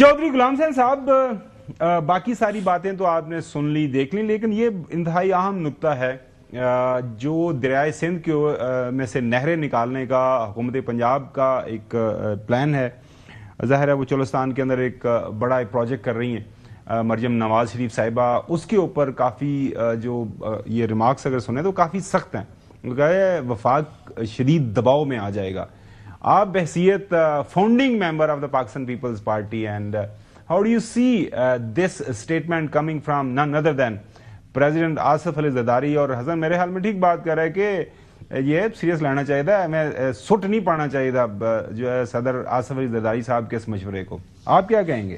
چودھری غلام حسین صاحب، باقی ساری باتیں تو آپ نے سن لی دیکھ لی، لیکن یہ انتہائی اہم نکتہ ہے جو دریائے سندھ کے میں سے نہریں نکالنے کا حکومت پنجاب کا ایک پلان ہے. ظاہر ہے وہ چولستان کے اندر ایک بڑا پروجیکٹ کر رہی ہیں مریم نواز شریف صاحبہ. اس کے اوپر کافی جو یہ ریمارکس اگر سنیں تو کافی سخت ہیں. وفاق شدید دباؤ میں آ جائے گا. آپ بحثیت founding member of the Pakistan Peoples Party, and how do you see this statement coming from none other than president Asif Ali Zardari? اور حسن میرے خیال میں ٹھیک بات کر رہا ہے کہ یہ سیریس لینا چاہیے تھا، ہمیں سٹ نہیں پانا چاہیے تھا جو ہے صدر آصف علی زرداری صاحب کے اس مشورے کو. آپ کیا کہیں گے؟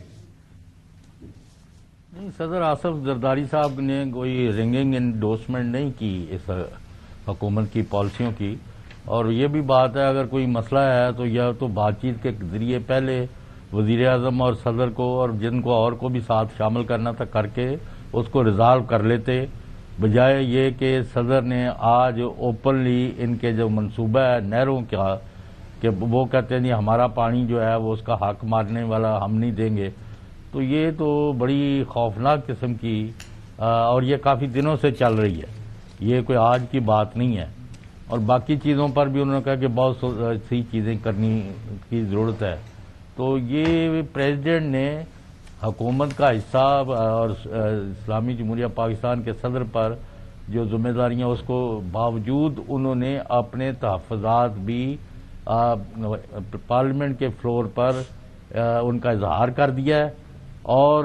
نہیں، صدر آصف زرداری صاحب نے کوئی رنگنگ انڈورسمنٹ نہیں کی اس حکومت کی پالیسیوں کی. اور یہ بھی بات ہے اگر کوئی مسئلہ ہے تو یا تو بات چیت کے ذریعے پہلے وزیر اعظم اور صدر کو اور جن کو اور کو بھی ساتھ شامل کرنا تھا کر کے اس کو ریزالو کر لیتے، بجائے یہ کہ صدر نے آج اوپنلی ان کے جو منصوبہ ہے نہروں کا کہ وہ کہتے ہیں جی ہمارا پانی جو ہے وہ اس کا حق مارنے والا ہم نہیں دیں گے. تو یہ تو بڑی خوفناک قسم کی اور یہ کافی دنوں سے چل رہی ہے، یہ کوئی آج کی بات نہیں ہے. اور باقی چیزوں پر بھی انہوں نے کہا کہ بہت سی چیزیں کرنے کی ضرورت ہے. تو یہ پریزیڈنٹ نے حکومت کا حصہ اور اسلامی جمہوریہ پاکستان کے صدر پر جو ذمہ داریاں اس کو باوجود انہوں نے اپنے تحفظات بھی پارلیمنٹ کے فلور پر ان کا اظہار کر دیا ہے. اور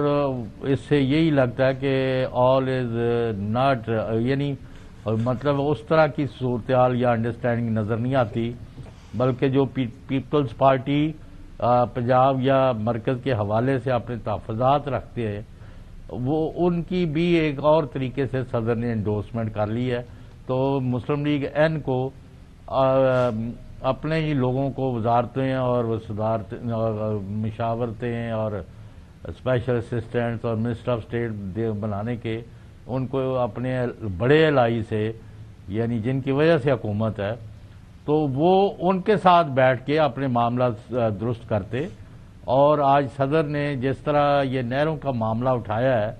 اس سے یہی لگتا ہے کہ آل از ناٹ، یعنی مطلب اس طرح کی صورتحال یا انڈرسٹینڈنگ نظر نہیں آتی، بلکہ جو پیپلز پارٹی پنجاب یا مرکز کے حوالے سے اپنے تحفظات رکھتے ہیں وہ ان کی بھی ایک اور طریقے سے صدر نے انڈورسمنٹ کر لی ہے. تو مسلم لیگ این کو اپنے ہی لوگوں کو وزارتیں اور مشاورتیں اور اسپیشل اسسٹنٹس اور منسٹر آف اسٹیٹ بنانے کے ان کو اپنے بڑے الائی سے، یعنی جن کی وجہ سے حکومت ہے، تو وہ ان کے ساتھ بیٹھ کے اپنے معاملات درست کرتے. اور آج صدر نے جس طرح یہ نہروں کا معاملہ اٹھایا ہے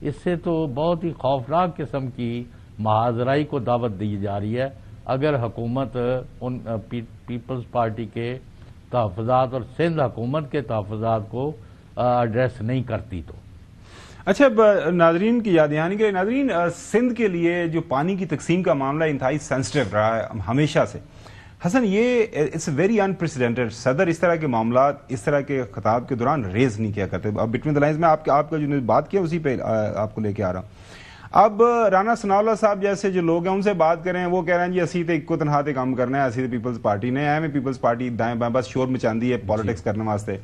اس سے تو بہت ہی خوفناک قسم کی محاذرائی کو دعوت دی جا رہی ہے اگر حکومت ان پیپلز پارٹی کے تحفظات اور سندھ حکومت کے تحفظات کو ایڈریس نہیں کرتی. تو اچھا، ناظرین کی یاد دہانی کے ناظرین، سندھ کے لیے جو پانی کی تقسیم کا معاملہ انتہائی سینسٹیو رہا ہے ہمیشہ سے. حسن، یہ اٹس ویری انپریسیڈنٹڈ. صدر اس طرح کے معاملات اس طرح کے خطاب کے دوران ریز نہیں کیا کرتے. اب بٹوین دا لائنز میں آپ کا جو بات کیا اسی پہ آپ کو لے کے آ رہا ہوں. اب رانا ثناءاللہ صاحب جیسے جو لوگ ہیں ان سے بات کریں، وہ کہہ رہے ہیں جی اسی تے کو تنہا تے کام کرنا ہے، اسی تے پیپلز پارٹی نے ایم پیپلز پارٹی دائیں بائیں بس شور مچاندی ہے پالیٹکس کرنے واسطے.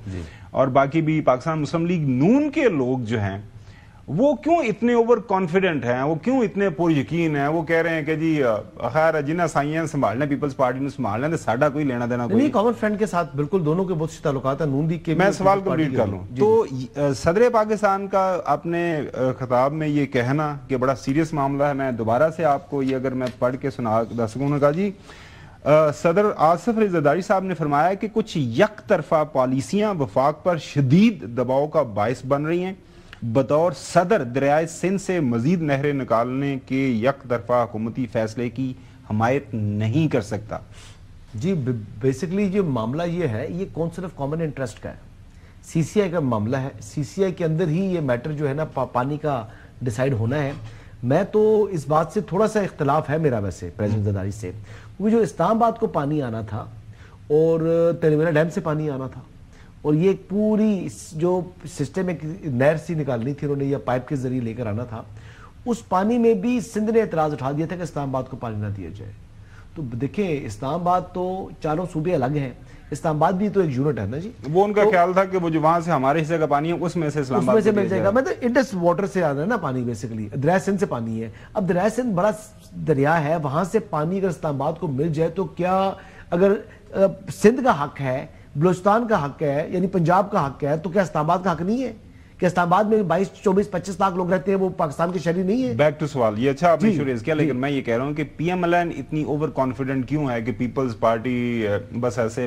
اور باقی بھی پاکستان مسلم لیگ نون کے لوگ جو ہیں وہ کیوں اتنے اوور کانفیڈنٹ ہیں، وہ کیوں اتنے پر یقین ہیں؟ وہ کہہ رہے ہیں کہ جی خیر جنہیں سائیاں سنبھالنا پیپلز پارٹی نے سنبھالنا ہے، ساڈا کوئی لینا دینا کوئی نہیں. کامن فرینڈ کے ساتھ بالکل دونوں کے بہت سے تعلقات ہیں. نون لیگ کے میں سوال کمپلیٹ کر لوں تو صدر پاکستان کا اپنے خطاب میں یہ کہنا کہ بڑا سیریس معاملہ ہے، میں دوبارہ سے آپ کو یہ اگر میں پڑھ کے سنا سکوں گا جی. صدر آصف علی زرداری صاحب نے فرمایا کہ کچھ یک طرفہ پالیسیاں وفاق پر شدید دباؤ کا باعث بن رہی ہیں. بطور صدر دریائے سندھ سے مزید نہریں نکالنے کے یک طرفہ حکومتی فیصلے کی حمایت نہیں کر سکتا. جی بیسکلی جو معاملہ یہ ہے یہ کونسل آف کامن انٹرسٹ کا ہے، سی سی آئی کا معاملہ ہے. سی سی آئی کے اندر ہی یہ میٹر جو ہے نا پانی کا ڈیسائیڈ ہونا ہے. میں تو اس بات سے تھوڑا سا اختلاف ہے میرا ویسے پریزیڈنٹ زرداری سے، کیونکہ جو اسلام آباد کو پانی آنا تھا اور تلنگانہ ڈیم سے پانی آنا تھا اور یہ پوری جو سسٹم ایک نہر سی نکالنی تھی انہوں نے یا پائپ کے ذریعے لے کر آنا تھا، اس پانی میں بھی سندھ نے اعتراض اٹھا دیا تھا کہ اسلام آباد کو پانی نہ دیا جائے. تو دیکھیں اسلام آباد تو چاروں صوبے الگ ہیں، اسلام آباد بھی تو ایک یونٹ ہے نا جی. وہ ان کا خیال تھا کہ وہ جو وہاں سے ہمارے حصے کا پانی ہے اس میں سے اسلام آباد سے مل جائے گا. مطلب انڈس واٹر سے آ رہا ہے نا پانی، بیسیکلی دریائے سندھ سے پانی ہے. اب دریائے سندھ بڑا دریا ہے، وہاں سے پانی اگر اسلام آباد کو مل جائے تو کیا اگر سندھ کا حق ہے، بلوچستان کا حق ہے، یعنی پنجاب کا حق ہے، تو کیا اسلام آباد کا حق نہیں ہے؟ کہ اسلام آباد میں 22 24 25 لاکھ لوگ رہتے ہیں، وہ پاکستان کے شہری نہیں ہیں؟ بیک ٹو سوال یہ اچھا آپ نے ریز کیا، لیکن میں یہ کہہ رہا ہوں کہ پی ایم ایل این اتنی اوور کانفیڈنٹ کیوں ہے کہ پیپلز پارٹی بس ایسے